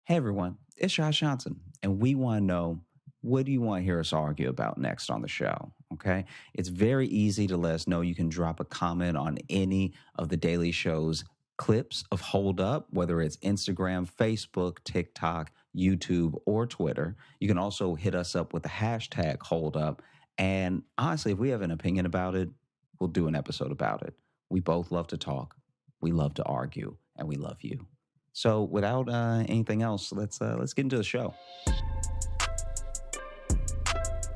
Hey everyone, it's Josh Johnson, and we want to know, what do you want to hear us argue about next on the show? Okay. It's very easy to let us know. You can drop a comment on any of the Daily Show's clips of Hold Up, whether it's Instagram, Facebook, TikTok, YouTube, or Twitter. You can also hit us up with the hashtag Hold Up. And honestly, if we have an opinion about it, we'll do an episode about it. We both love to talk, we love to argue, and we love you. So without anything else, let's get into the show.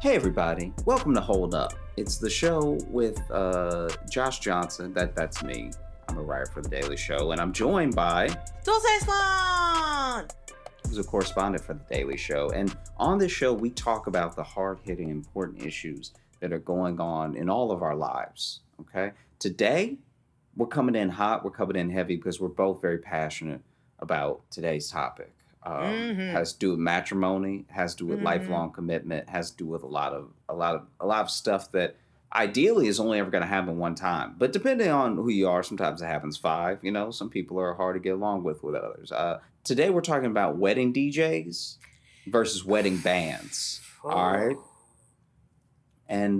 Hey everybody, welcome to Hold Up. It's the show with Josh Johnson. That's me. I'm a writer for the Daily Show, and I'm joined by Dulcé Sloan, who's a correspondent for the Daily Show. And on this show, we talk about the hard-hitting, important issues that are going on in all of our lives. Okay, today we're coming in hot. We're coming in heavy because we're both very passionate about today's topic. Has to do with matrimony, has to do with lifelong commitment, has to do with a lot of stuff that ideally is only ever going to happen one time. But depending on who you are, sometimes it happens five. You know, some people are hard to get along with others. Today we're talking about wedding DJs versus wedding bands. All right, and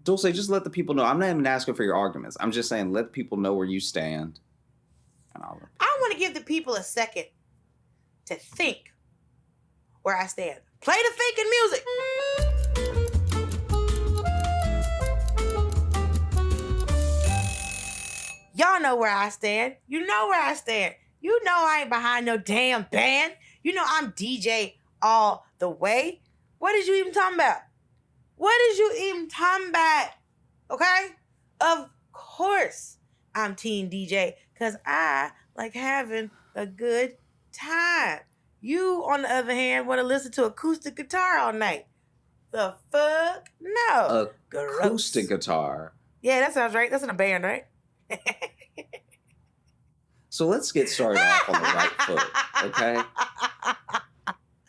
Dulce, just let the people know. I'm not even asking for your arguments. I'm just saying let people know where you stand. I want to give the people a second to think where I stand. Play the thinking music. Y'all know where I stand. You know where I stand. You know I ain't behind no damn band. You know I'm DJ all the way. What is you even talking about? What is you even talking about? Okay? Of course I'm Team DJ because I like having a good time. You, on the other hand, want to listen to acoustic guitar all night. The fuck? No. Acoustic guitar? Yeah, that sounds right. That's in a band, right? So let's get started off on the right foot, okay?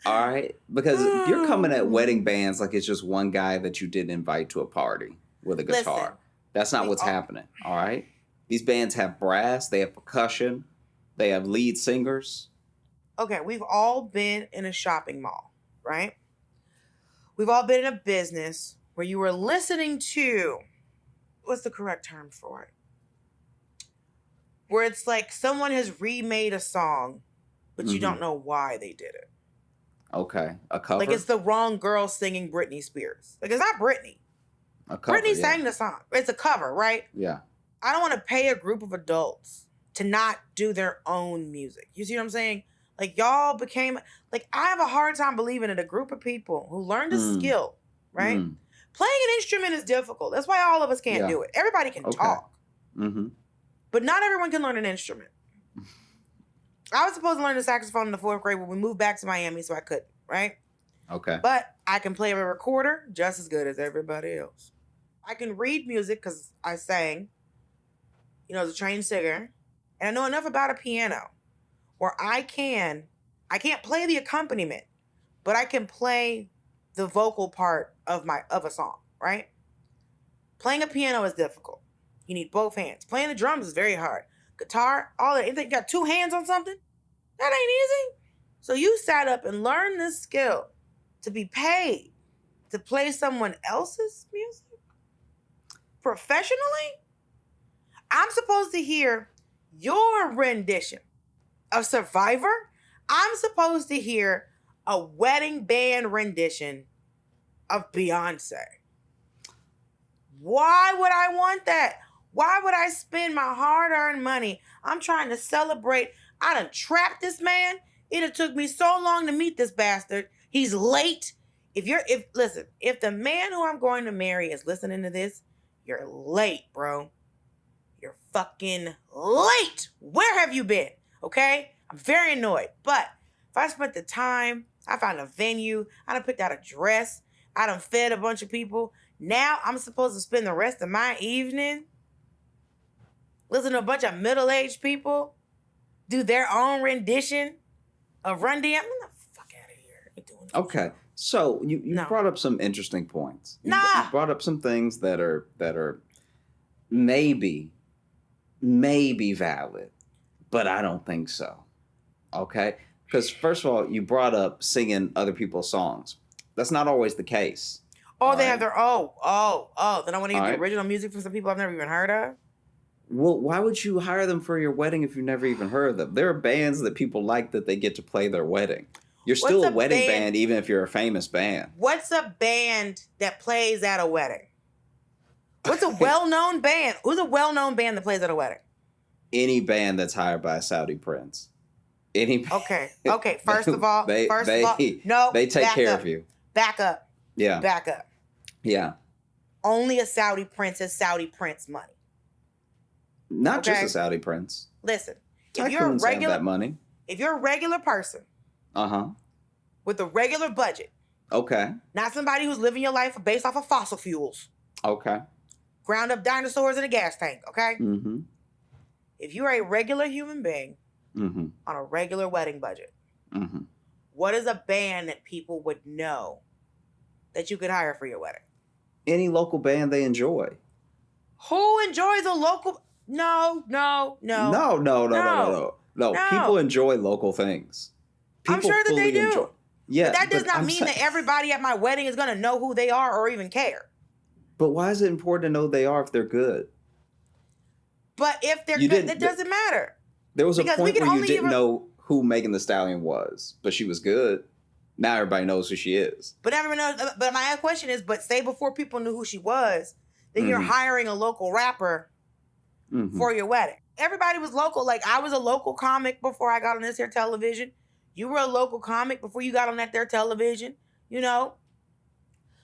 All right? Because you're coming at wedding bands like it's just one guy that you didn't invite to a party with a guitar. Listen, that's not what's happening, all right? These bands have brass, they have percussion, they have lead singers. Okay, we've all been in a shopping mall, right? We've all been in a business where you were listening to, what's the correct term for it? Where it's like someone has remade a song, but you don't know why they did it. Okay, a cover? Like it's the wrong girl singing Britney Spears. Like it's not Britney. A cover, Britney sang the song. It's a cover, right? Yeah. I don't want to pay a group of adults to not do their own music. You see what I'm saying? Like y'all became, like I have a hard time believing in a group of people who learned a skill, right? Playing an instrument is difficult. That's why all of us can't do it. Everybody can talk. But not everyone can learn an instrument. I was supposed to learn the saxophone in the 4th grade when we moved back to Miami, so I couldn't, right? Okay. But I can play a recorder just as good as everybody else. I can read music because I sang, as a trained singer. And I know enough about a piano where I can't play the accompaniment, but I can play the vocal part of a song, right? Playing a piano is difficult. You need both hands. Playing the drums is very hard. Guitar, all that. You think you got 2 hands on something? That ain't easy. So you sat up and learned this skill to be paid to play someone else's music professionally? I'm supposed to hear your rendition of Survivor. I'm supposed to hear a wedding band rendition of Beyonce. Why would I want that? Why would I spend my hard-earned money? I'm trying to celebrate. I done trapped this man. It have took me so long to meet this bastard. He's late. If the man who I'm going to marry is listening to this, you're late, bro. You're fucking late. Where have you been? Okay? I'm very annoyed. But if I spent the time, I found a venue, I done picked out a dress, I done fed a bunch of people. Now I'm supposed to spend the rest of my evening listening to a bunch of middle-aged people do their own rendition of Run DM. Get the fuck out of here. Okay. So you brought up some interesting points. You brought up some things that are maybe valid, but I don't think so. Okay. Because first of all, you brought up singing other people's songs. That's not always the case. Oh, All they right. have their Then I want to hear All the right. original music from some people I've never even heard of. Well, why would you hire them for your wedding if you've never even heard of them? There are bands that people like that they get to play their wedding. You're still What's a a wedding band- band, even if you're a famous band. What's a band that plays at a wedding? What's a well-known band? Who's a well-known band that plays at a wedding? Any band that's hired by a Saudi prince. Any. Okay. First of all, no. They take care of you. Back up. Yeah. Back up. Yeah. Only a Saudi prince has Saudi prince money. Not just Okay. a Saudi prince. Listen, if Tycoons you're a have regular, that money. if you're a regular person Uh-huh. with a regular budget, Okay. not somebody who's living your life based off of fossil fuels, Okay. ground up dinosaurs in a gas tank, okay? Mm-hmm. If you're a regular human being Mm-hmm. on a regular wedding budget, Mm-hmm. what is a band that people would know that you could hire for your wedding? Any local band they enjoy. Who enjoys a local? No. No. No. People enjoy local things. I'm sure that they do. Enjoy. Yeah, But that does but not I'm mean sa- that everybody at my wedding is going to know who they are or even care. But why is it important to know who they are if they're good? But if they're You good, didn't- that doesn't matter. There was a Because we point can where you only didn't ever- know who Megan Thee Stallion was, but she was good. Now everybody knows who she is. But everyone knows. But my question is, but say before people knew who she was, then you're Mhm. hiring a local rapper Mhm. for your wedding. Everybody was local. Like I was a local comic before I got on this here television. You were a local comic before you got on that there television. You know.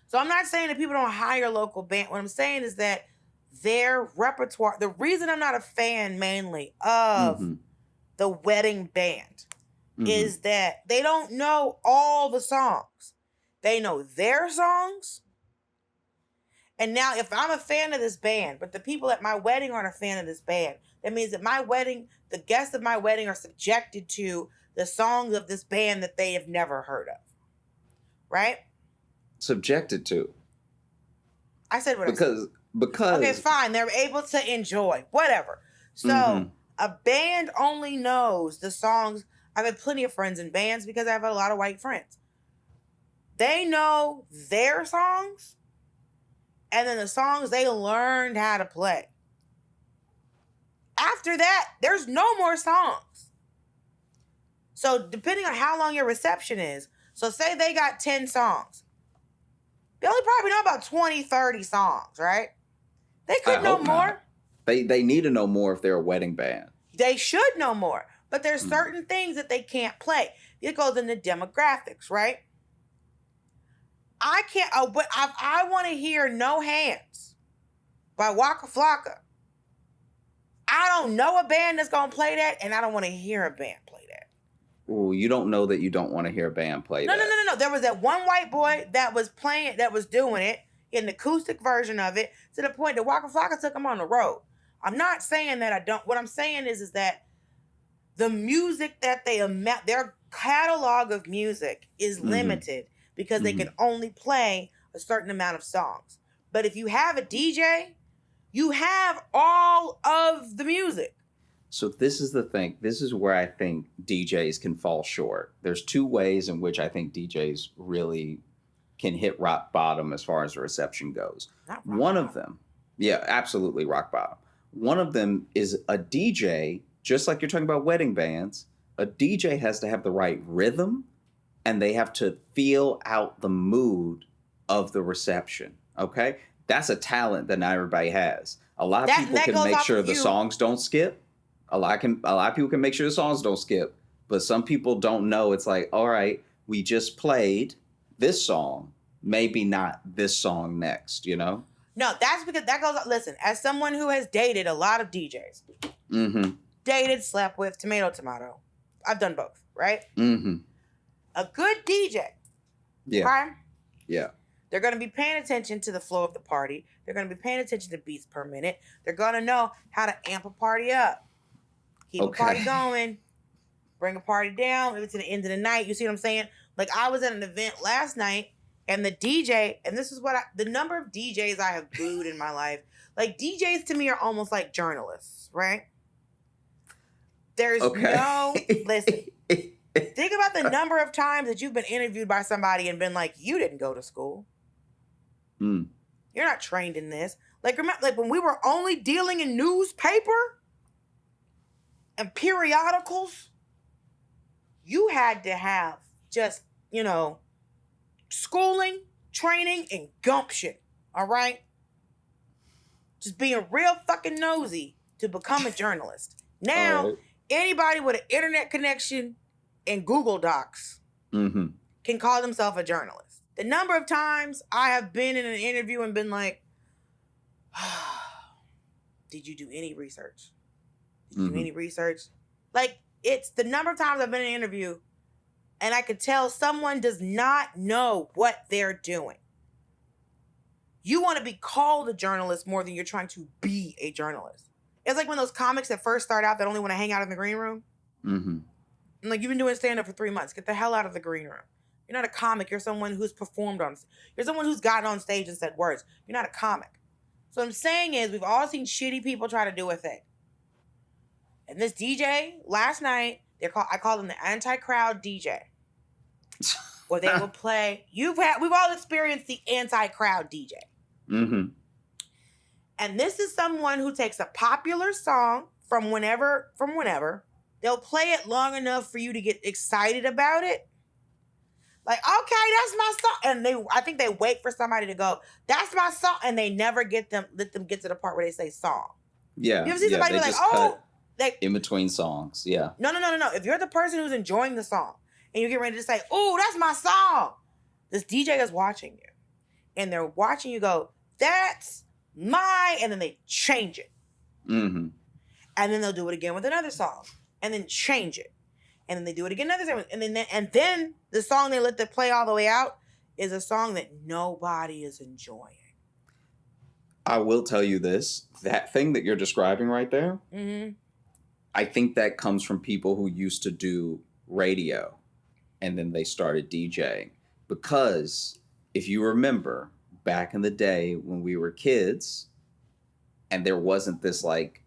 So I'm not saying that people don't hire local band. What I'm saying is that their repertoire. The reason I'm not a fan mainly of Mhm. the wedding band Mhm. is that they don't know all the songs. They know their songs. And now if I'm a fan of this band, but the people at my wedding aren't a fan of this band, that means that my wedding, the guests of my wedding are subjected to the songs of this band that they have never heard of. Right? subjected to. I said what I said. Because Okay, fine. They're able to enjoy. Whatever. So Mhm. a band only knows the songs. I've had plenty of friends in bands because I have a lot of white friends. They know their songs and then the songs they learned how to play. After that, there's no more songs. So depending on how long your reception is, so say they got 10 songs. They only probably know about 20, 30 songs, right? They could I know hope more. not. They need to know more if they're a wedding band. They should know more. But there's Mhm. certain things that they can't play. It goes into demographics, right? I can't, but I want to hear No Hands by Waka Flocka. I don't know a band that's going to play that, and I don't want to hear a band play that. Ooh, you don't know that you don't want to hear a band play No. that. There was that one white boy that was playing, that was doing it, an acoustic version of it, to the point that Waka Flocka took him on the road. I'm not saying that I don't. What I'm saying is that the music that their catalog of music is Mhm. limited because they can only play a certain amount of songs. But if you have a DJ, you have all of the music. So this is the thing. This is where I think DJs can fall short. There's two ways in which I think DJs really can hit rock bottom as far as the reception goes. Not rock One bottom. of them, yeah, absolutely rock bottom. One of them is a DJ, just like you're talking about wedding bands, a DJ has to have the right rhythm and they have to feel out the mood of the reception. Okay? That's a talent that not everybody has. A lot of people that can goes make off sure of the you. songs don't skip. A lot of people can make sure the songs don't skip, but some people don't know. It's like, all right, we just played this song, maybe not this song next, you know? No, that's because that goes. Listen, as someone who has dated a lot of DJs, Mm-hmm. dated, slept with, tomato, I've done both, right? Mm-hmm. A good DJ, Yeah. right? Yeah. They're going to be paying attention to the flow of the party. They're going to be paying attention to beats per minute. They're going to know how to amp a party up, keep a party Okay. going, bring a party down, maybe to the end of the night. You see what I'm saying? Like I was at an event last night, and the DJ, and this is what the number of DJs I have booed in my life. Like DJs to me are almost like journalists, right? There's Okay. no, listen, think the number of times that you've been interviewed by somebody and been like, you didn't go to school. Mm. You're not trained in this. Like, remember, like when we were only dealing in newspaper and periodicals, you had to have just, schooling, training, and gumption. All right? Just being real fucking nosy to become a journalist. Now, anybody with an internet connection and Google Docs can call themselves a journalist. The number of times I have been in an interview and been like, did you do any research? Did you do any research? Like, it's the number of times I've been in an interview and I could tell someone does not know what they're doing. You want to be called a journalist more than you're trying to be a journalist. It's like when those comics that first start out that only want to hang out in the green room. And like, you've been doing stand-up for 3 months. Get the hell out of the green room. You're not a comic. You're someone who's performed you're someone who's gotten on stage and said words. You're not a comic. So what I'm saying is we've all seen shitty people try to do a thing. And this DJ, last night, I called him the anti-crowd DJ. Where they will play, we've all experienced the anti-crowd DJ. And this is someone who takes a popular song from whenever. They'll play it long enough for you to get excited about it. Like, okay, that's my song. And I think they wait for somebody to go, that's my song. And they never let them get to the part where they say song. Yeah. You ever see somebody be like, in between songs. Yeah. No. If you're the person who's enjoying the song and you get ready to say, oh, that's my song. This DJ is watching you. And they're watching you go, that's my, and then they change it. And then they'll do it again with another song. And then change it. And then they do it again another time. And then the song they let them play all the way out is a song that nobody is enjoying. I will tell you this. That thing that you're describing right there, I think that comes from people who used to do radio. And then they started DJing. Because if you remember, back in the day when we were kids, and there wasn't this like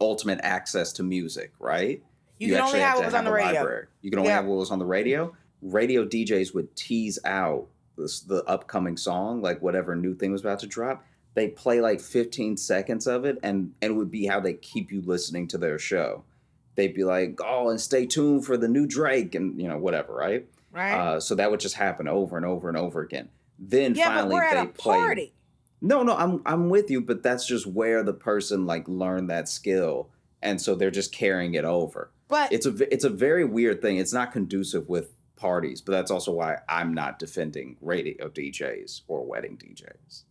ultimate access to music, right? You can only have what was on the radio. Library. You can only have what was on the radio. Radio DJs would tease out the upcoming song, like whatever new thing was about to drop. They play like 15 seconds of it, and it would be how they keep you listening to their show. They'd be like, oh, and stay tuned for the new Drake, and whatever, right? Right. So that would just happen over and over and over again. Then finally but we're at a party. No, I'm with you, but that's just where the person like learned that skill, and so they're just carrying it over. But it's a very weird thing. It's not conducive with parties, but that's also why I'm not defending radio DJs or wedding DJs.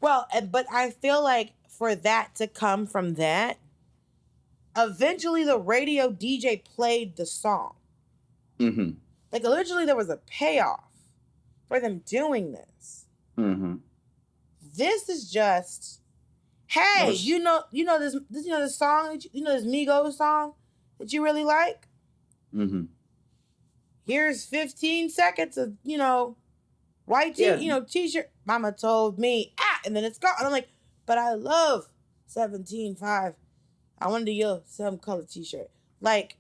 Well, but I feel like for that to come from that, eventually the radio DJ played the song. Like, originally there was a payoff for them doing this. This is just, hey, you know this song, this Migos song that you really like? Here's 15 seconds of, white t-shirt. Mama told me, and then it's gone. And I'm like, but I love 17.5. I wanted your some color t-shirt. Like,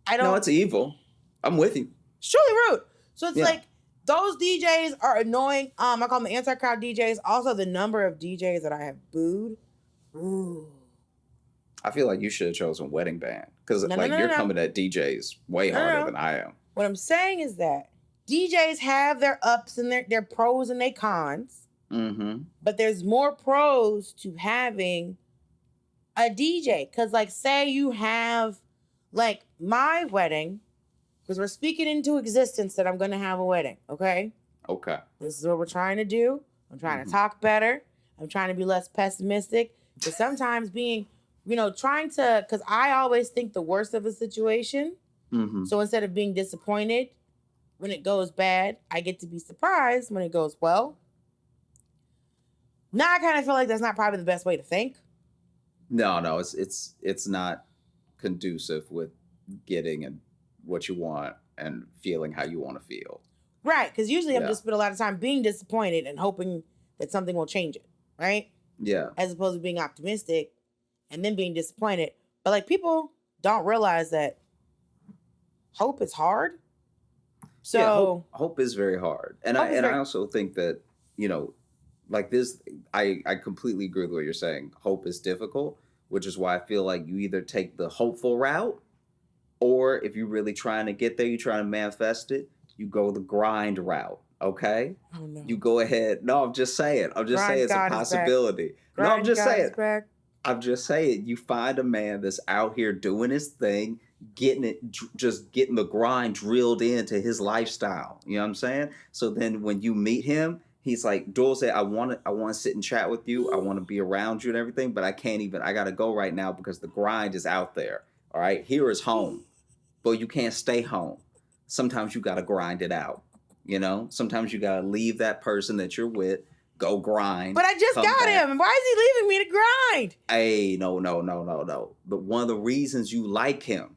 I don't. No, it's evil. I'm with you. It's truly rude. So it's like, those DJs are annoying. I call them the anti-crowd DJs. Also, the number of DJs that I have booed. Ooh. I feel like you should have chosen wedding band. Because you're coming at DJs way harder than I am. What I'm saying is that DJs have their ups and their pros and their cons. But there's more pros to having a DJ. Because, like, say you have, like, my wedding, because we're speaking into existence that I'm going to have a wedding, okay? Okay. This is what we're trying to do. I'm trying to talk better. I'm trying to be less pessimistic. But sometimes being, trying to, because I always think the worst of a situation. So instead of being disappointed when it goes bad, I get to be surprised when it goes well. Now I kind of feel like that's not probably the best way to think. No, it's not conducive with getting what you want and feeling how you want to feel. Right, because usually I'm just spend a lot of time being disappointed and hoping that something will change it, right? Yeah. As opposed to being optimistic and then being disappointed. But like, people don't realize that hope is hard. So Yeah, hope is very hard. And I also think that, you know, like this, I completely agree with what you're saying. Hope is difficult, which is why I feel like you either take the hopeful route, or if you're really trying to get there, you're trying to manifest it, you go the grind route. Okay? oh no. You go ahead. No, I'm just saying. I'm just saying Grind it's a God is back. possibility. No, I'm Grind just God saying. is back. I'm just saying, you find a man that's out here doing his thing, getting it, just getting the grind drilled into his lifestyle. You know what I'm saying? So then when you meet him, he's like, Dulce, I want to sit and chat with you. I want to be around you and everything, but I can't even, I got to go right now because the grind is out there. All right. Here is home, but you can't stay home. Sometimes you got to grind it out. You know, sometimes you got to leave that person that you're with, go grind. But I just got back. him. And why is he leaving me to grind? Hey, no. But one of the reasons you like him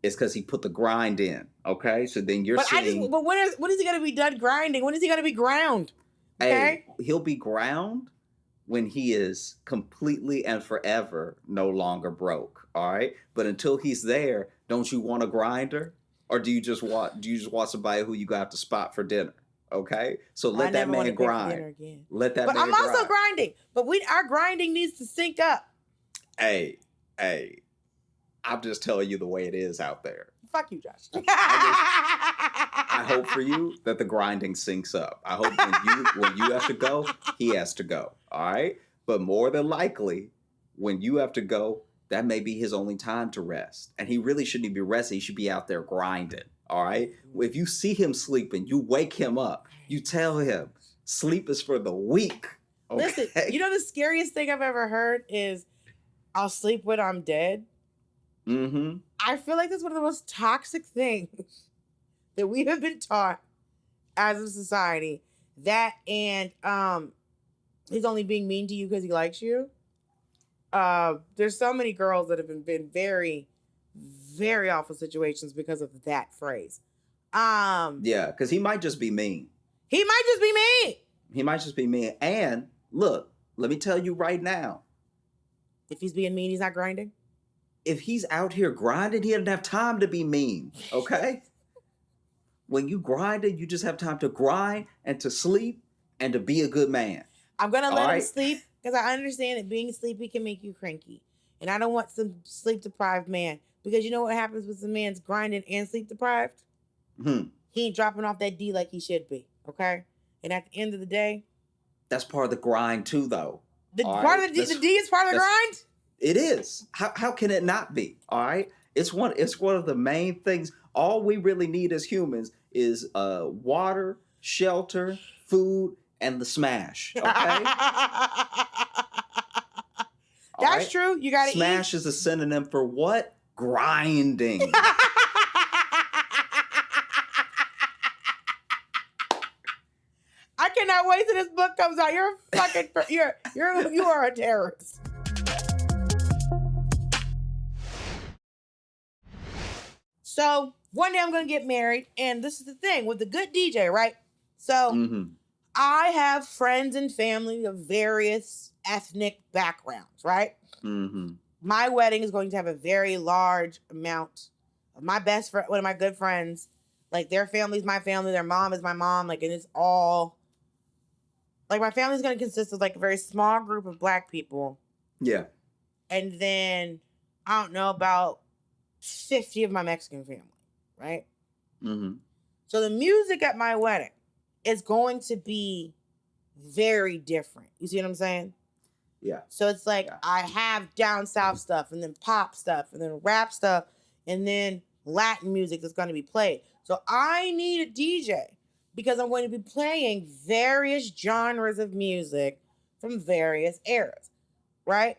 is because he put the grind in. Okay, so then you're seeing. But when is he gonna be done grinding? When is he gonna be ground? Okay, Hey, he'll be ground when he is completely and forever no longer broke. All right, but until he's there, don't you want a grinder, or do you just want somebody who you got to spot for dinner? Okay, so let that man grind. Let that. But man I'm also grind. grinding. But our grinding needs to sync up. Hey, I'm just telling you the way it is out there. Fuck you, Josh. I hope for you that the grinding syncs up. I hope when you have to go, he has to go. All right, but more than likely, when you have to go, that may be his only time to rest, and he really shouldn't be resting. He should be out there grinding. All right. If you see him sleeping, you wake him up. You tell him sleep is for the weak. Okay? Listen, you know the scariest thing I've ever heard is I'll sleep when I'm dead. Mm-hmm. I feel like that's one of the most toxic things that we have been taught as a society. That and he's only being mean to you because he likes you. There's so many girls that have been very, very awful situations because of that phrase. Yeah, because he might just be mean. He might just be mean. And look, let me tell you right now. If he's being mean, he's not grinding. If he's out here grinding, he doesn't have time to be mean. Okay? When you grinding, you just have time to grind and to sleep and to be a good man. I'm gonna let him sleep because I understand that being sleepy can make you cranky, and I don't want some sleep deprived man. Because you know what happens when some man's grinding and sleep deprived? He ain't dropping off that D like he should be. Okay? And at the end of the day, that's part of the grind too, though. The D is part of the grind? It is. How can it not be? All right. It's one of the main things. All we really need as humans is water, shelter, food, and the smash. Okay. That's true. You gotta smash is a synonym for what? Grinding. I cannot wait till this book comes out. You're a fucking you are a terrorist. So one day I'm gonna get married, and this is the thing with the good DJ, right? So I have friends and family of various ethnic backgrounds, right? My wedding is going to have a very large amount of my best friend, one of my good friends, like their family's my family, their mom is my mom, like, and it's all like my family's going to consist of like a very small group of Black people. Yeah. And then I don't know, about 50 of my Mexican family, right? So the music at my wedding is going to be very different. You see what I'm saying? Yeah. So it's like I have down south stuff, and then pop stuff, and then rap stuff, and then Latin music that's going to be played. So I need a DJ because I'm going to be playing various genres of music from various eras, right?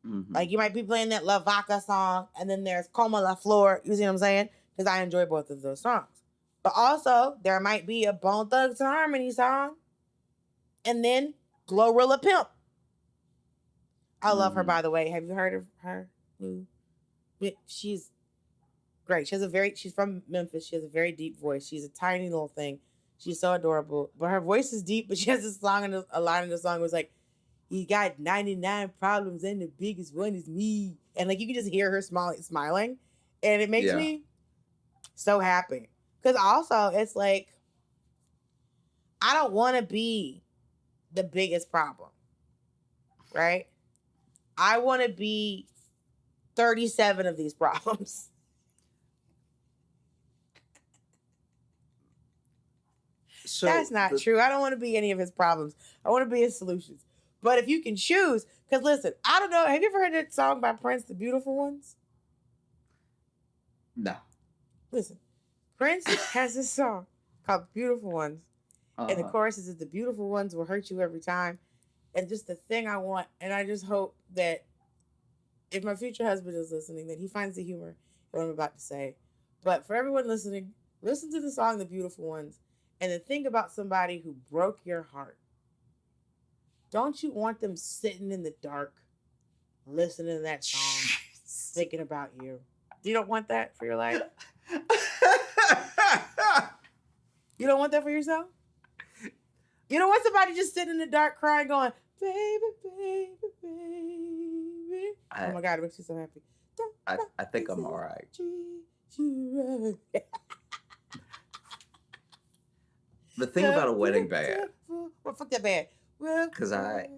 Like you might be playing that La Vaca song, and then there's Como La Flor. You see what I'm saying? Because I enjoy both of those songs. But also there might be a Bone Thugs and Harmony song, and then Glorilla Pimp. I love her, by the way. Have you heard of her? She's great. She's from Memphis. She has a very deep voice. She's a tiny little thing. She's so adorable. But her voice is deep, but she has a line in the song was like, "You got 99 problems and the biggest one is me." And like you can just hear her smiling. And it makes me so happy. Because also, it's like, I don't want to be the biggest problem, right? I want to be 37 of these problems. So That's not true. I don't want to be any of his problems. I want to be his solutions. But if you can choose, because listen, I don't know. Have you ever heard that song by Prince, The Beautiful Ones? No. Listen, Prince has this song called Beautiful Ones. And the chorus is, the beautiful ones will hurt you every time. And just the thing I want, and I just hope that if my future husband is listening, that he finds the humor in what I'm about to say. But for everyone listening, listen to the song The Beautiful Ones and then think about somebody who broke your heart. Don't you want them sitting in the dark, listening to that song, thinking about you? You don't want that for your life? You don't want that for yourself? You don't want somebody just sitting in the dark crying going, baby, baby, baby. Oh my God, it makes me so happy. I think I'm all right. The thing about a wedding band. Well, fuck that band. Because I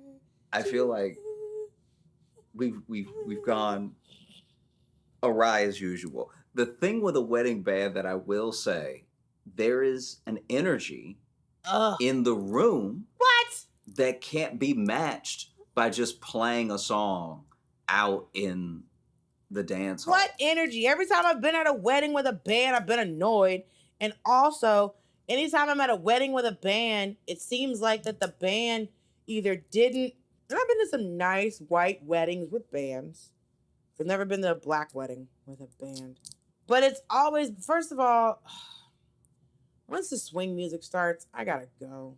feel like we've gone awry as usual. The thing with a wedding band that I will say, there is an energy in the room that can't be matched by just playing a song out in the dance hall. What energy? Every time I've been at a wedding with a band, I've been annoyed. And also, anytime I'm at a wedding with a band, it seems like that the band either didn't. And I've been to some nice white weddings with bands. I've never been to a black wedding with a band. But it's always, first of all, once the swing music starts, I gotta go.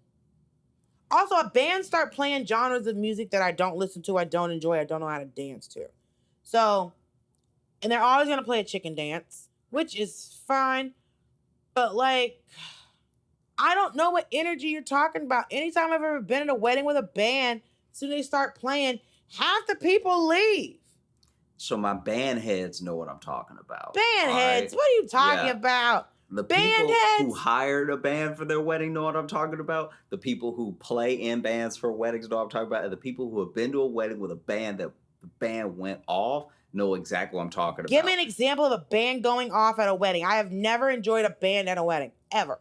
Also, a band start playing genres of music that I don't listen to, I don't enjoy, I don't know how to dance to. So, and they're always gonna play a chicken dance, which is fine. But like, I don't know what energy you're talking about. Anytime I've ever been at a wedding with a band, as soon as they start playing, half the people leave. So my band heads know what I'm talking about. Band heads? What are you talking about? The band people heads? who hired a band for their wedding know what I'm talking about. The people who play in bands for weddings know what I'm talking about. And the people who have been to a wedding with a band that the band went off know exactly what I'm talking about. Give me an example of a band going off at a wedding. I have never enjoyed a band at a wedding, ever.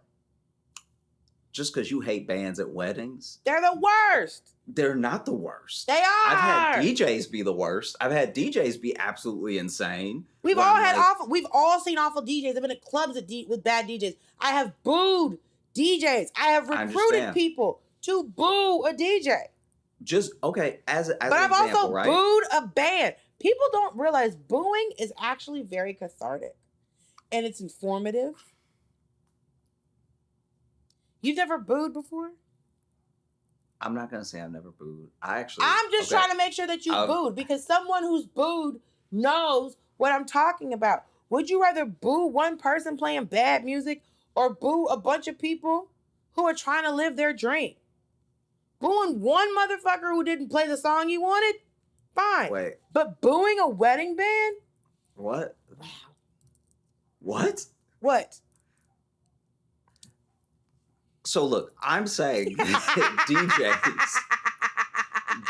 Just because you hate bands at weddings? They're the worst. They're not the worst. They are. I've had DJs be the worst. I've had DJs be absolutely insane. We've all seen awful DJs. I've been at clubs with bad DJs. I have booed DJs. I have recruited people to boo a DJ. Just, okay, as an example, I've also right? booed a band. People don't realize booing is actually very cathartic. And it's informative. You've never booed before? I'm not going to say I've never booed. I'm just trying to make sure that you booed, because someone who's booed knows what I'm talking about. Would you rather boo one person playing bad music or boo a bunch of people who are trying to live their dream? Booing one motherfucker who didn't play the song you wanted? Fine. Wait. But booing a wedding band? What? Wow. What? What? So look, I'm saying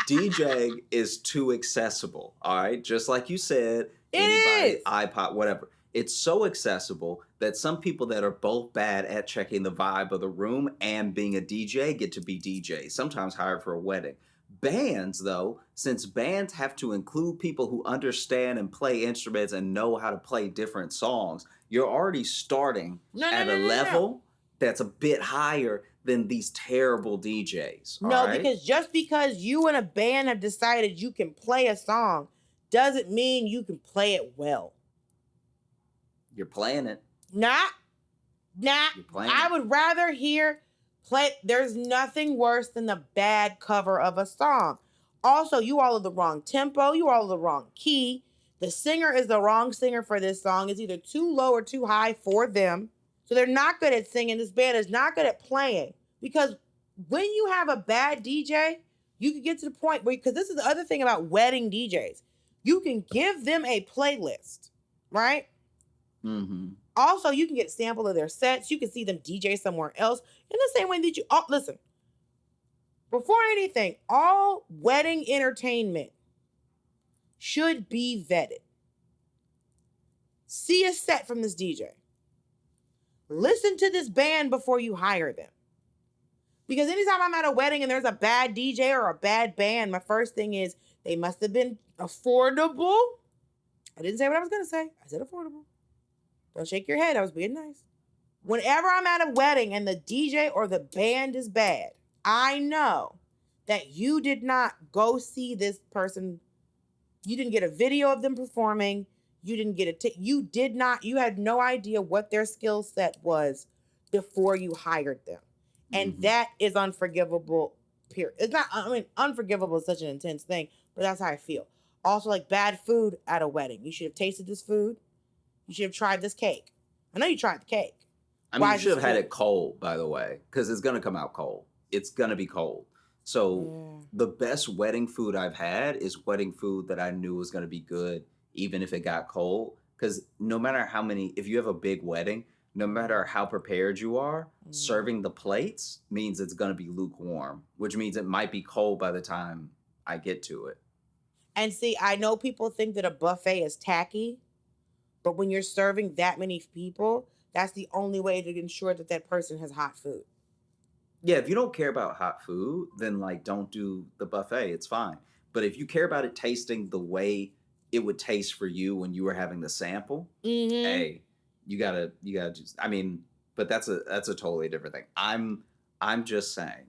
DJing is too accessible, all right? Just like you said, anybody, iPod, whatever. It's so accessible that some people that are both bad at checking the vibe of the room and being a DJ get to be DJs, sometimes hired for a wedding. Bands, though, since bands have to include people who understand and play instruments and know how to play different songs, you're already starting at a level that's a bit higher than these terrible DJs. Because just because you and a band have decided you can play a song doesn't mean you can play it well. You're playing it. Nah. You're playing I would rather hear there's nothing worse than the bad cover of a song. Also, you all are the wrong tempo. You all are the wrong key. The singer is the wrong singer for this song. It's either too low or too high for them. So they're not good at singing. This band is not good at playing. Because when you have a bad DJ, you can get to the point where, because this is the other thing about wedding DJs, you can give them a playlist, right? Mm-hmm. Also, you can get a sample of their sets. You can see them DJ somewhere else. In the same way that you, oh, listen, before anything, all wedding entertainment should be vetted. See a set from this DJ. Listen to this band before you hire them. Because anytime I'm at a wedding and there's a bad DJ or a bad band, my first thing is they must have been affordable. I didn't say what I was going to say. I said affordable. Don't shake your head. I was being nice. Whenever I'm at a wedding and the DJ or the band is bad, I know that you did not go see this person. You didn't get a video of them performing. You didn't get you had no idea what their skill set was before you hired them. And that is unforgivable, period. It's not, unforgivable is such an intense thing, but that's how I feel. Also, like bad food at a wedding. You should have tasted this food. You should have tried this cake. I know you tried the cake. I mean, you should have had it cold, by the way, because it's going to come out cold. It's going to be cold. So the best wedding food I've had is wedding food that I knew was going to be good, even if it got cold. Because no matter how many, if you have a big wedding, no matter how prepared you are, serving the plates means it's going to be lukewarm, which means it might be cold by the time I get to it. And see, I know people think that a buffet is tacky, but when you're serving that many people, that's the only way to ensure that that person has hot food. Yeah, if you don't care about hot food, then like don't do the buffet. It's fine. But if you care about it tasting the way it would taste for you when you were having the sample, hey, you gotta just, I mean, but that's a totally different thing. I'm just saying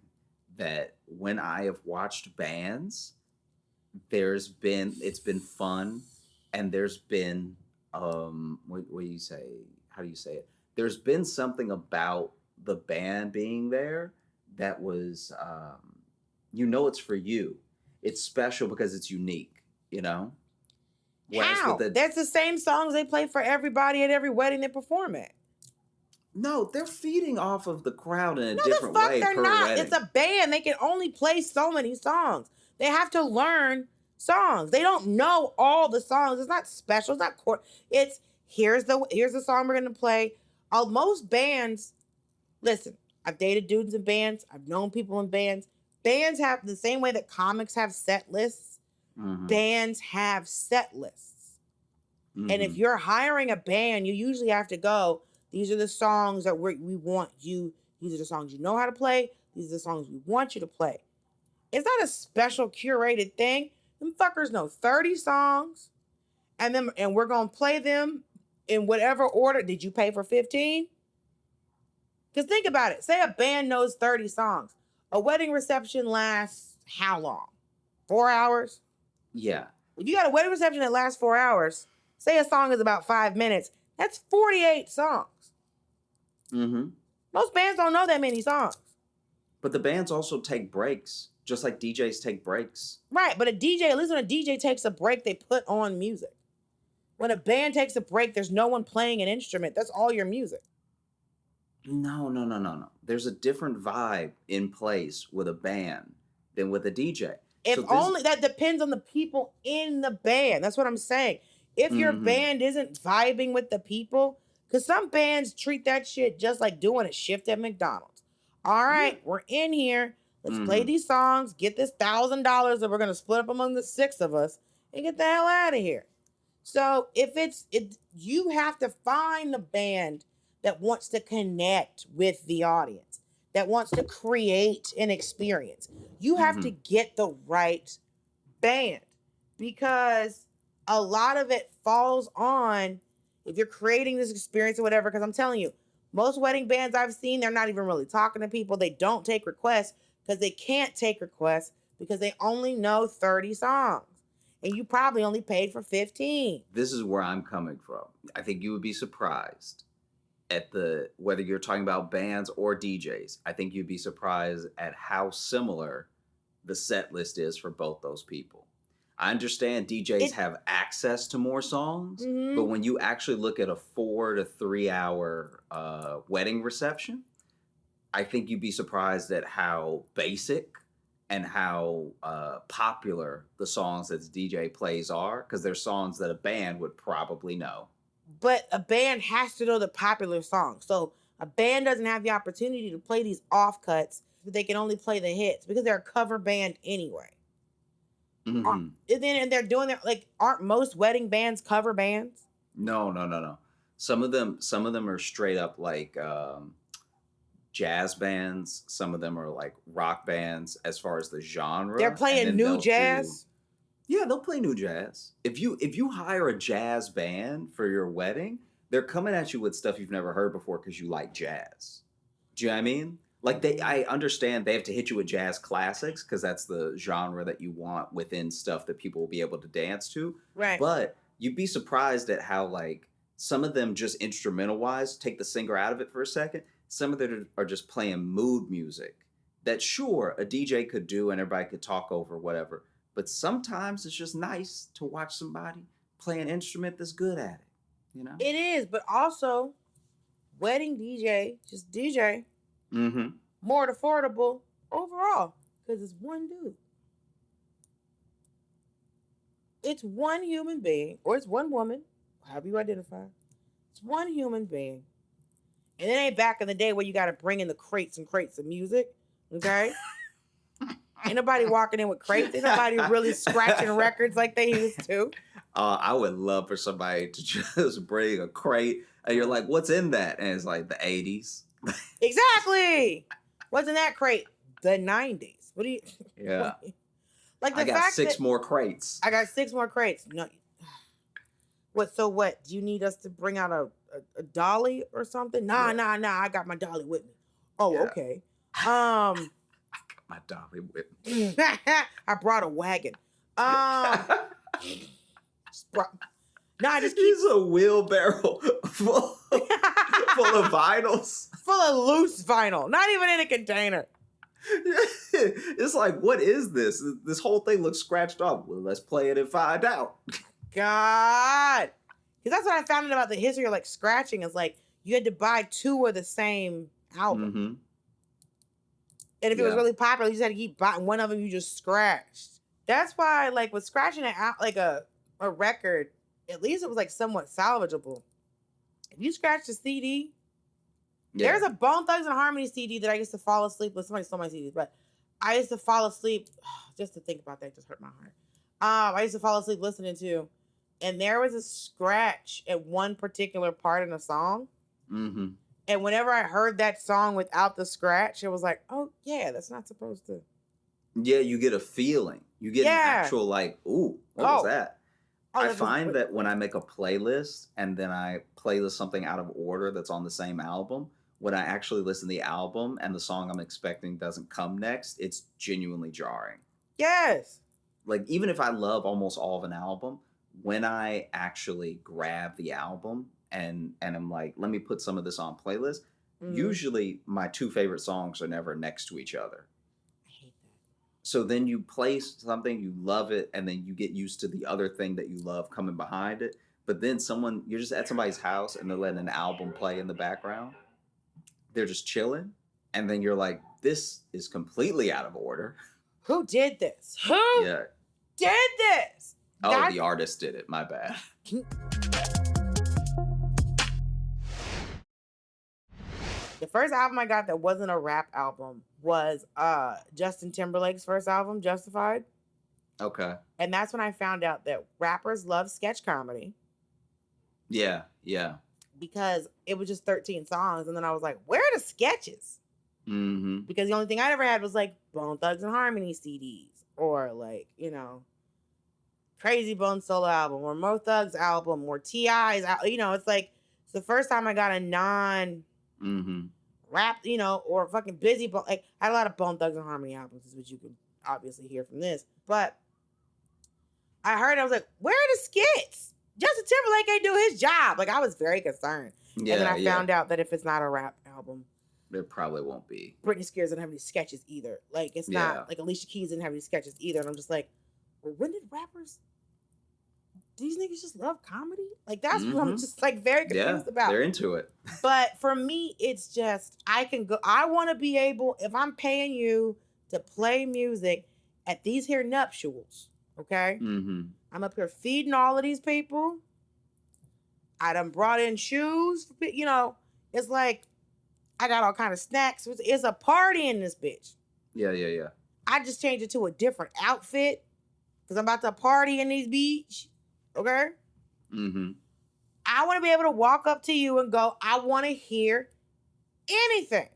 that when I have watched bands, it's been fun, and there's been what do you say? How do you say it? There's been something about the band being there that was it's for you. It's special because it's unique, you know? How? That's the same songs they play for everybody at every wedding they perform at. No, they're feeding off of the crowd in a different way. No, the fuck they're not. Wedding. It's a band. They can only play so many songs. They have to learn songs. They don't know all the songs. It's not special. It's not It's here's the song we're gonna play. Most bands, listen, I've dated dudes in bands. I've known people in bands. Bands have the same way that comics have set lists. Bands have set lists. And if you're hiring a band, you usually have to go, these are the songs that we want you, these are the songs you know how to play, these are the songs we want you to play. It's not a special curated thing. Them fuckers know 30 songs, and we're gonna play them in whatever order. Did you pay for 15? Because think about it. Say a band knows 30 songs. A wedding reception lasts how long? 4 hours? Yeah. If you got a wedding reception that lasts 4 hours, say a song is about 5 minutes, that's 48 songs. Most bands don't know that many songs. But the bands also take breaks, just like DJs take breaks. Right, but at least when a DJ takes a break, they put on music. When a band takes a break, there's no one playing an instrument. That's all your music. No. There's a different vibe in place with a band than with a DJ. That depends on the people in the band. That's what I'm saying. If your band isn't vibing with the people, because some bands treat that shit just like doing a shift at McDonald's. All right, we're in here. Let's play these songs, get this $1,000 that we're going to split up among the 6 of us, and get the hell out of here. So you have to find the band that wants to connect with the audience, that wants to create an experience. You have to get the right band, because a lot of it falls on, if you're creating this experience or whatever, because I'm telling you, most wedding bands I've seen, they're not even really talking to people. They don't take requests because they can't take requests because they only know 30 songs. And you probably only paid for 15. This is where I'm coming from. I think you would be surprised at whether you're talking about bands or DJs. I think you'd be surprised at how similar the set list is for both those people. I understand DJs have access to more songs, but when you actually look at a 4 to 3 hour wedding reception, I think you'd be surprised at how basic and how popular the songs that the DJ plays are, because they're songs that a band would probably know. but a band has to know the popular songs. So a band doesn't have the opportunity to play these offcuts, but they can only play the hits because they're a cover band anyway. Mm-hmm. And they're doing their like, aren't most wedding bands cover bands? No. Some of them are straight up like jazz bands. Some of them are like rock bands as far as the They're genre, and playing then new they'll do jazz. yeah, they'll play new jazz. If you hire a jazz band for your wedding, they're coming at you with stuff you've never heard before because you like jazz. Do you know what I mean? Like I understand they have to hit you with jazz classics because that's the genre that you want within stuff that people will be able to dance to. Right. But you'd be surprised at how like some of them just instrumental wise take the singer out of it for a second. Some of them are just playing mood music that sure a DJ could do and everybody could talk over whatever. But sometimes it's just nice to watch somebody play an instrument that's good at it. You know? It is, but also wedding DJ, just DJ, Mm-hmm. more affordable overall because it's one dude. It's one human being, or it's one woman, however you identify. It's one human being. And it ain't back in the day where you got to bring in the crates and crates of music, okay? Ain't nobody walking in with crates. Ain't nobody really scratching records like they used to. I would love for somebody to just bring a crate and you're like, what's in that? And it's like the 80s. Exactly. What's in that crate? The 90s. What do you... Yeah. Like the I got fact six that more crates. I got 6 more crates. No. What? So what? Do you need us to bring out a dolly or something? Nah. I got my dolly with me. Oh, Yeah. okay. I got my dolly with me. I brought a wagon. I just keep He's a wheelbarrow full of vinyls. full of loose vinyl, not even in a container. It's like, what is this? This whole thing looks scratched off. Well, let's play it and find out. God, because that's what I found out about the history of like scratching. Is like you had to buy 2 of the same album, Mm-hmm. and if it was Yeah. really popular, you just had to keep buying one of them. You just scratched. That's why, like with scratching it out, like a record, at least it was like somewhat salvageable. If you scratch the CD, Yeah. there's a Bone Thugs and Harmony CD that I used to fall asleep with. Somebody stole my CDs, but I used to fall asleep just to think about that. Just hurt my heart. I used to fall asleep listening to, and there was a scratch at one particular part in a song. Mm-hmm. And whenever I heard that song without the scratch, it was like, oh yeah, that's not supposed to. Yeah, you get a feeling. You get an actual like, ooh, what was that? I find that when I make a playlist and then I playlist something out of order that's on the same album, when I actually listen to the album and the song I'm expecting doesn't come next, it's genuinely jarring. Yes. Like even if I love almost all of an album, when I actually grab the album and I'm like, let me put some of this on playlist, usually my 2 favorite songs are never next to each other. I hate that. So then you play something, you love it, and then you get used to the other thing that you love coming behind it. But then you're just at somebody's house and they're letting an album play in the background. They're just chilling. And then you're like, this is completely out of order. Who did this? Who Yeah. did this? Oh, the artist did it. My bad. The first album I got that wasn't a rap album was Justin Timberlake's first album, Justified. Okay. And that's when I found out that rappers love sketch comedy. Yeah. Because it was just 13 songs. And then I was like, where are the sketches? Mm-hmm. Because the only thing I ever had was like Bone Thugs and Harmony CDs. Or like, Crazy Bone solo album. Or Mo Thugs album. Or T.I.'s. It's like, it's the first time I got a non... Mm-hmm. rap, or fucking Busy Bone. Like, I had a lot of Bone Thugs and Harmony albums, is what you can obviously hear from this. But I heard, I was like, where are the skits? Justin Timberlake ain't do his job. Like, I was very concerned. Yeah, and then I found out that if it's not a rap album, there probably won't be. Britney Spears doesn't have any sketches either. Like, it's not, like, Alicia Keys didn't have any sketches either. And I'm just like, well, when did rappers... These niggas just love comedy? Like, that's what I'm just, like, very confused about. They're into it. But for me, it's just, I want to be able, if I'm paying you to play music at these here nuptials, okay? Mm-hmm. I'm up here feeding all of these people. I done brought in shoes. It's like I got all kind of snacks. It's a party in this bitch. Yeah. I just changed it to a different outfit because I'm about to party in these beach. Okay? Mm-hmm. I want to be able to walk up to you and go, I want to hear anything.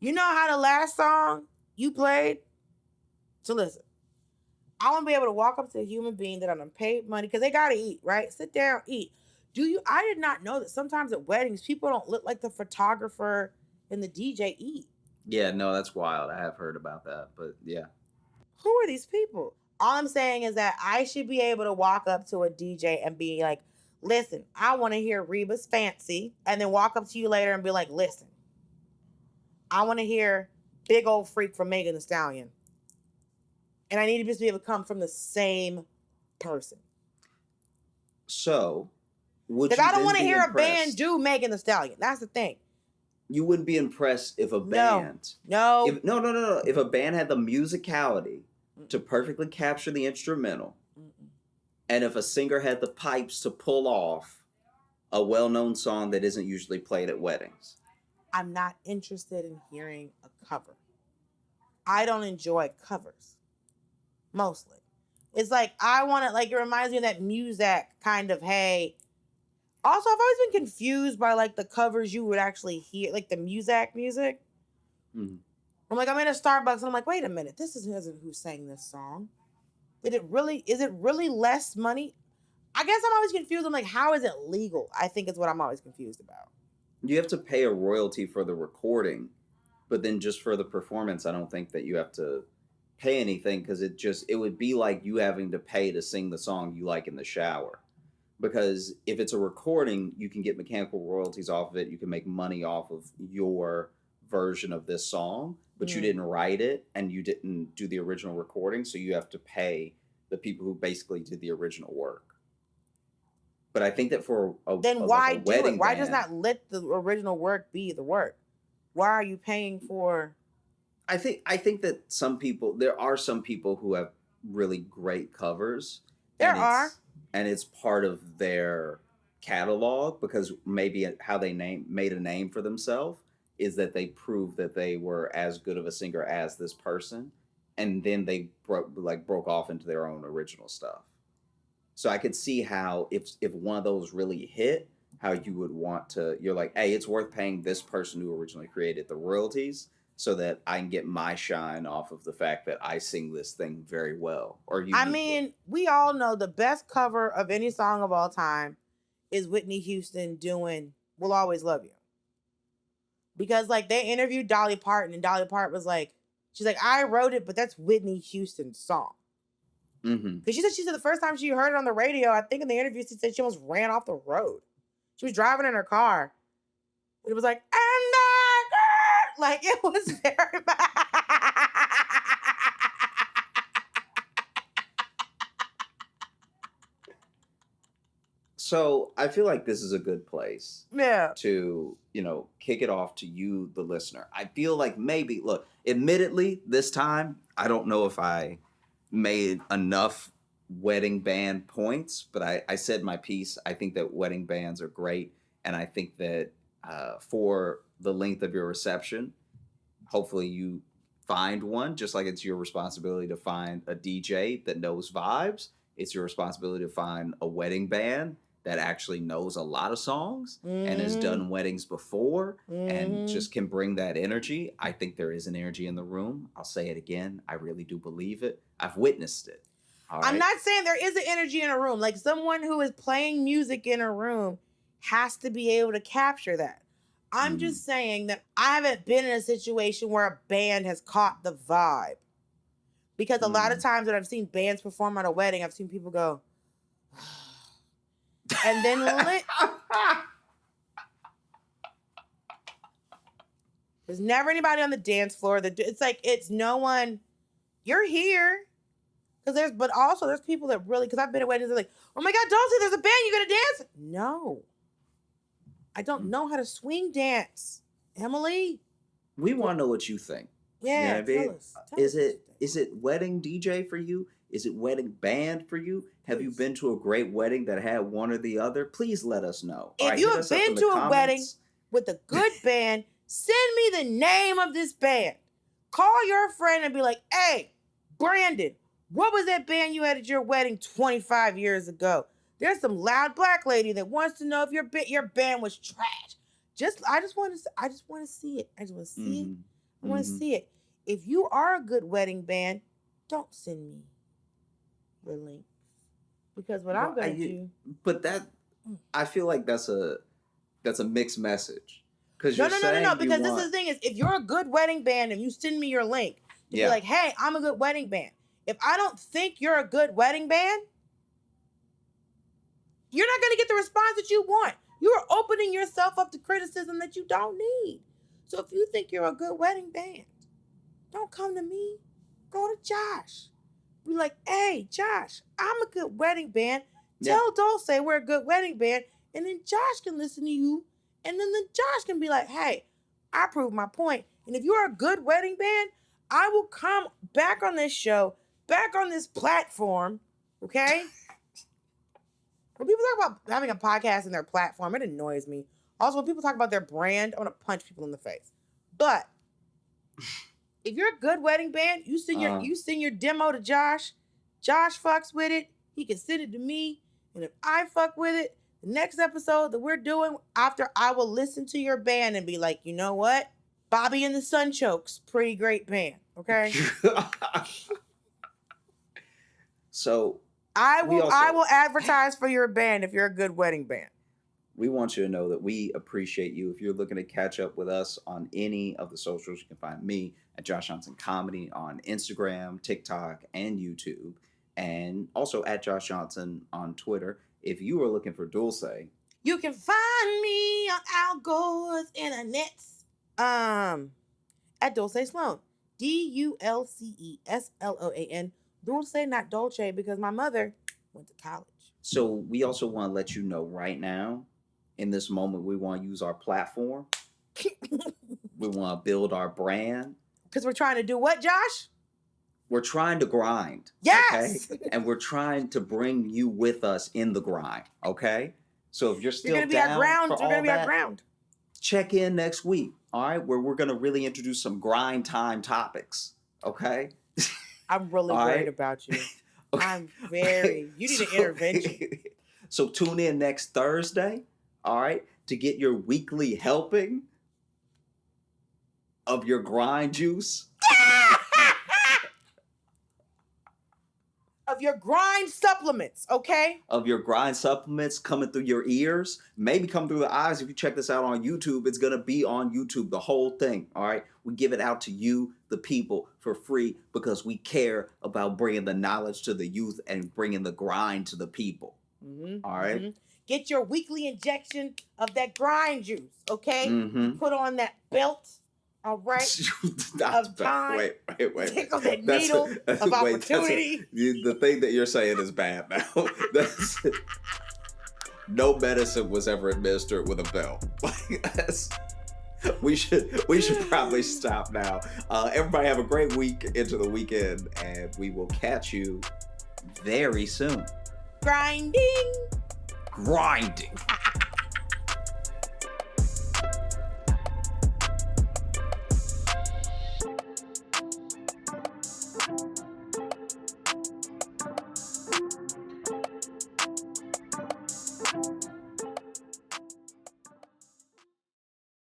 You know how the last song you played? So listen, I want to be able to walk up to a human being that I'm paid money because they got to eat, right? Sit down, eat. I did not know that sometimes at weddings, people don't look like the photographer and the DJ eat. Yeah, no, that's wild. I have heard about that, but yeah. Who are these people? All I'm saying is that I should be able to walk up to a DJ and be like, listen, I want to hear Reba's Fancy, and then walk up to you later and be like, listen, I want to hear Big Old Freak from Megan Thee Stallion. And I need to just be able to come from the same person. So, because I don't want to hear a band do Megan Thee Stallion. That's the thing. You wouldn't be impressed if a band... No. If a band had the musicality to perfectly capture the instrumental, and if a singer had the pipes to pull off a well-known song that isn't usually played at weddings. I'm not interested in hearing a cover. I don't enjoy covers. Mostly. It's like, I want to, like, it reminds me of that music kind of, hey... Also, I've always been confused by, like, the covers you would actually hear, like the music. Mm-hmm. I'm like, I'm in a Starbucks, and I'm like, wait a minute, this isn't who sang this song. Is it really less money? I guess I'm always confused. I'm like, how is it legal? I think is what I'm always confused about. You have to pay a royalty for the recording, but then just for the performance, I don't think that you have to pay anything, because it would be like you having to pay to sing the song you like in the shower. Because if it's a recording, you can get mechanical royalties off of it. You can make money off of your version of this song, but you didn't write it and you didn't do the original recording. So you have to pay the people who basically did the original work. But I think that for a why do it? Why band, does not let the original work be the work? Why are you paying for? I think that there are some people who have really great covers. And it's part of their catalog, because maybe how they made a name for themselves is that they proved that they were as good of a singer as this person, and then they broke off into their own original stuff. So I could see how if one of those really hit, how you would want to. You're like, hey, it's worth paying this person who originally created the royalties, so that I can get my shine off of the fact that I sing this thing very well. I mean, we all know the best cover of any song of all time is Whitney Houston doing We'll Always Love You. Because, like, they interviewed Dolly Parton, and Dolly Parton was like, she's like, I wrote it, but that's Whitney Houston's song. Because she said the first time she heard it on the radio, I think in the interview, she said she almost ran off the road. She was driving in her car. And it was like, like, it was very bad. So I feel like this is a good place Yeah. to, kick it off to you, the listener. I feel like maybe, look, admittedly, this time, I don't know if I made enough wedding band points, but I said my piece. I think that wedding bands are great. And I think that for the length of your reception, hopefully you find one, just like it's your responsibility to find a DJ that knows vibes. It's your responsibility to find a wedding band that actually knows a lot of songs and has done weddings before and just can bring that energy. I think there is an energy in the room. I'll say it again. I really do believe it. I've witnessed it. All right? I'm not saying there is an energy in a room. Like, someone who is playing music in a room has to be able to capture that. I'm just saying that I haven't been in a situation where a band has caught the vibe. Because a lot of times when I've seen bands perform at a wedding, I've seen people go, and then there's never anybody on the dance floor. It's like, it's no one, you're here. But also there's people that really, because I've been at weddings, they're like, oh my God, Dulcé, there's a band, you gonna dance? No. I don't know how to swing dance. Emily? We want to know what you think. Yeah, Tell us. Is it wedding DJ for you? Is it wedding band for you? Have you been to a great wedding that had one or the other? Please let us know. All If right, you hit have us up in been the to a wedding comments. with a good band, send me the name of this band. Call your friend and be like, hey, Brandon, what was that band you had at your wedding 25 years ago? There's some loud black lady that wants to know if your band was trash. I just want to see it. I just want to see it. I want to see it. If you are a good wedding band, don't send me your link. Because what I'm going to do. But I feel like that's a mixed message. Because No. Because this is the thing is, if you're a good wedding band and you send me your link to be like, hey, I'm a good wedding band. If I don't think you're a good wedding band, you're not going to get the response that you want. You are opening yourself up to criticism that you don't need. So if you think you're a good wedding band, don't come to me. Go to Josh. Be like, hey, Josh, I'm a good wedding band. Tell Dulcé we're a good wedding band. And then Josh can listen to you. And then Josh can be like, hey, I proved my point. And if you're a good wedding band, I will come back on this show, back on this platform, okay? When people talk about having a podcast in their platform, it annoys me. Also, when people talk about their brand, I want to punch people in the face. But if you're a good wedding band, you send your demo to Josh. Josh fucks with it. He can send it to me. And if I fuck with it, the next episode that we're doing after, I will listen to your band and be like, you know what? Bobby and the Sunchokes, pretty great band. Okay. So I will advertise for your band if you're a good wedding band. We want you to know that we appreciate you. If you're looking to catch up with us on any of the socials, you can find me at Josh Johnson Comedy on Instagram, TikTok, and YouTube, and also at Josh Johnson on Twitter. If you are looking for Dulcé, you can find me on Al Gore's internets at Dulcé Sloan, DULCESLOAN. Dulcé, not Dolce, because my mother went to college. So we also want to let you know right now, in this moment, we want to use our platform. We want to build our brand. Because we're trying to do what, Josh? We're trying to grind. Yes. Okay? And we're trying to bring you with us in the grind. Okay? So if you're still down for all that, check in next week. All right? Where we're going to really introduce some grind time topics. Okay? I'm really worried about you. Okay. You need an intervention. So tune in next Thursday, all right, to get your weekly helping of your grind juice. Of your grind supplements, okay? Of your grind supplements coming through your ears, maybe come through the eyes. If you check this out on YouTube, it's going to be on YouTube, the whole thing, all right? We give it out to you, the people, for free because we care about bringing the knowledge to the youth and bringing the grind to the people, all right? Mm-hmm. Get your weekly injection of that grind juice, okay? Mm-hmm. Put on that belt. All right. Of time. Wait. Tickle that needle of opportunity. The thing that you're saying is bad now. No medicine was ever administered with a bell. We should probably stop now. Everybody have a great week into the weekend, and we will catch you very soon. Grinding.